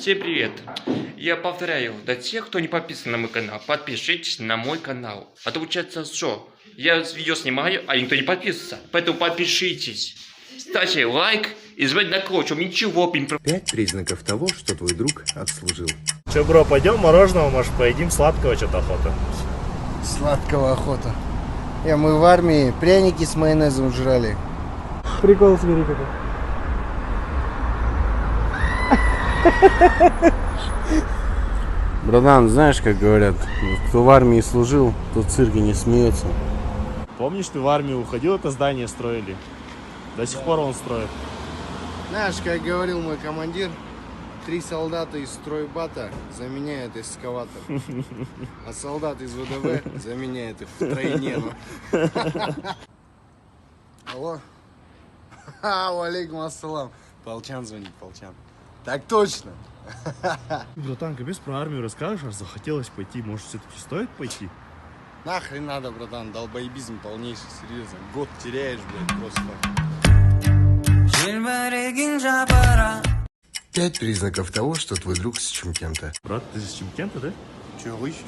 Всем привет! Я повторяю, для тех, кто не подписан на мой канал, подпишитесь на мой канал. А то получается что? Я видео снимаю, а никто не подписывается. Поэтому подпишитесь. Ставьте лайк и жмите на колокольчик, ничего, блин. 5 признаков того, что твой друг отслужил. Че, бро, пойдем мороженого, может, поедим сладкого, что-то охота. Сладкого охота. Мы в армии пряники с майонезом жрали. Прикол, смотри какой. Братан, знаешь, как говорят, кто в армии служил, тот в цирке не смеется. Помнишь, ты в армию уходил, это здание строили? До сих пор он строит. Знаешь, как говорил мой командир, 3 солдата из стройбата заменяют эскаватор, а солдат из ВДВ заменяет их втройне. Алло? Алейкум ассалам. Полчан звонит, Полчан. Так точно. Братан, капец, про армию расскажешь, аж захотелось пойти. Может, все-таки стоит пойти? Нахрен надо, братан, долбоебизм полнейший, серьезно. Год теряешь, блядь, просто. 5 признаков того, что твой друг с Чимкента. Брат, ты с Чимкента, да? Че, вы еще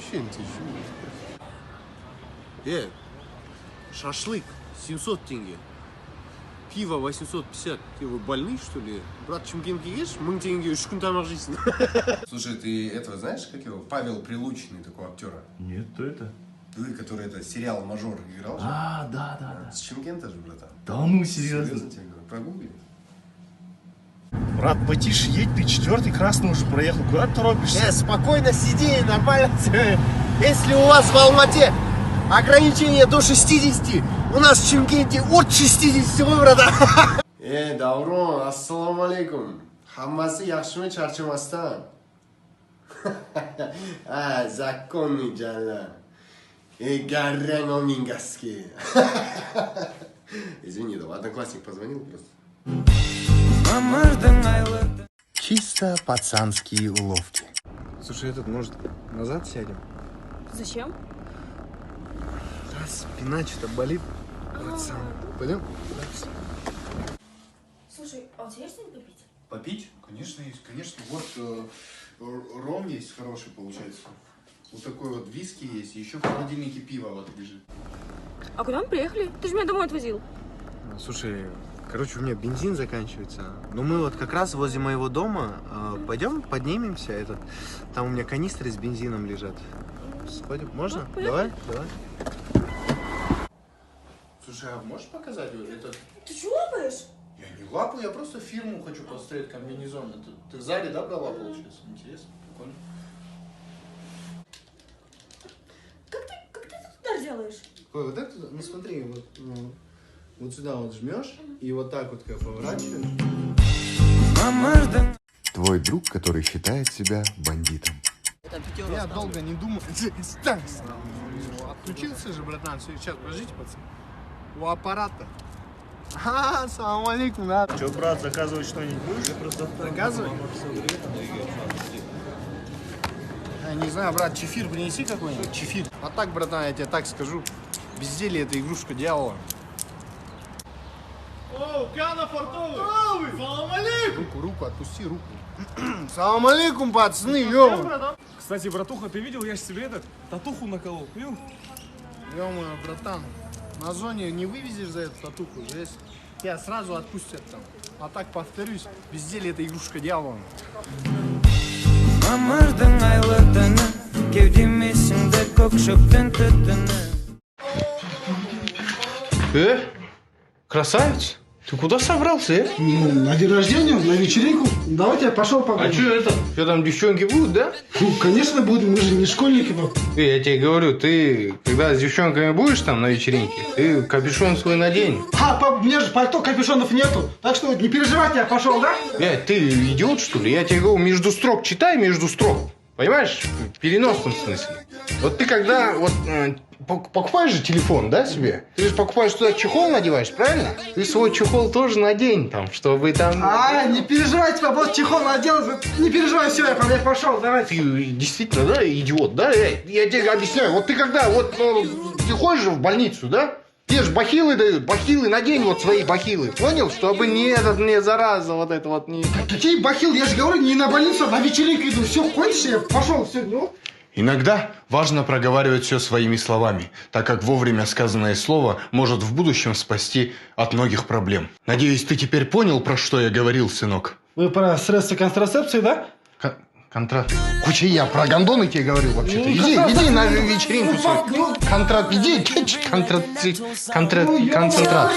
Шашлык 700 тенге. Пиво 850. Вы больны, что ли? Брат, Чимкентке ешь? 1000 тенге, 3 күн тамақ жейсің. Слушай, ты этого знаешь, как его? Павел Прилучный, такого актера. Нет, кто это? Ты, который это сериал «Мажор» играл же? Да. С Чимкента же, братан. Да ну, серьезно? Серьезно тебе говорю. Прогугли. Брат, потише едь, ты 4-й красный уже проехал. Куда ты торопишься? Спокойно сиди, нормально. Если у вас в Алмате ограничение до 60, у нас в Чимкенте от 60, вы, братан. Даврон, ассаламу алейкум. Хаммасы яхшымы чарчамастан. Законный джалла. Гаррено Мингаски. Извини, да, одноклассник позвонил просто. Чисто пацанские уловки. Слушай, может, назад сядем? Зачем? Спина что-то болит. Пойдем? Слушай, а у тебя есть что-нибудь попить? Попить? Конечно, есть. Конечно. Вот ром есть хороший, получается. Вот такой вот виски есть. И еще в холодильнике пиво вот лежит. А куда мы приехали? Ты же меня домой отвозил. Слушай, у меня бензин заканчивается. Но мы вот как раз возле моего дома. Пойдем поднимемся. Там у меня канистры с бензином лежат. Сходим? Можно? Ну, Давай. Слушай, а можешь показать вот это? Ты чего лапаешь? Я не лапу, я просто фирму хочу построить, комбинезон. Ты в зале, да, брала, получается? Интересно, прикольно. Как ты тут удар делаешь? Ой, вот это, ну смотри, вот сюда вот жмешь и вот так вот как поворачиваешь. Твой друг, который считает себя бандитом. Я долго не думал. Отключился же, братан. Сейчас, подождите, пацаны. У аппарата. Салам алейкум, да. Че, брат, заказывать что-нибудь будешь? Заказывай? Я не знаю, брат, чефир принеси какой-нибудь. Чефир. А так, братан, я тебе так скажу. Безделье — это игрушка дьявола. О, Кана Фартовый! Салам алейкум! Руку, отпусти руку. Салам алейкум, пацаны, ё-моё. Кстати, братуха, ты видел, я ж себе татуху наколол, видел? Ё-моё, братан, на зоне не вывезешь за эту татуху, здесь тебя сразу отпустят там. А так, повторюсь, безделье — это игрушка дьявола. Красавец, ты куда собрался, На день рождения, на вечеринку. Давайте я пошел погуляю. А что это? Что там девчонки будут, да? Конечно, будем, мы же не школьники. Я тебе говорю, ты когда с девчонками будешь там на вечеринке, ты капюшон свой надень. Пап, у меня же пальто, капюшонов нету. Так что не переживайте, я пошел, да? Ты идиот, что ли? Я тебе говорю, между строк читай, между строк. Понимаешь? В переносном смысле. Вот ты когда покупаешь же телефон, да, себе? Ты же покупаешь туда чехол, надеваешь, правильно? Ты свой чехол тоже надень там, чтобы там... Не переживайте, пап, вот чехол надел. Не переживай, все, я пошел, давайте. Ты действительно, да, идиот, да? Я тебе объясняю. Вот ты когда, ты ходишь же в больницу, да? Те ж бахилы дают, бахилы, надень вот свои бахилы. Понял? Чтобы не зараза вот это вот не... Какие бахилы? Я же говорю, не на больницу, а на вечеринку иду. Все, кончишь, я пошел, все, ну. Иногда важно проговаривать все своими словами, так как вовремя сказанное слово может в будущем спасти от многих проблем. Надеюсь, ты теперь понял, про что я говорил, сынок? Вы про средства контрацепции, да? Куча, я про гондоны тебе говорил вообще-то. Иди на вечеринку свою. Иди, концентрат.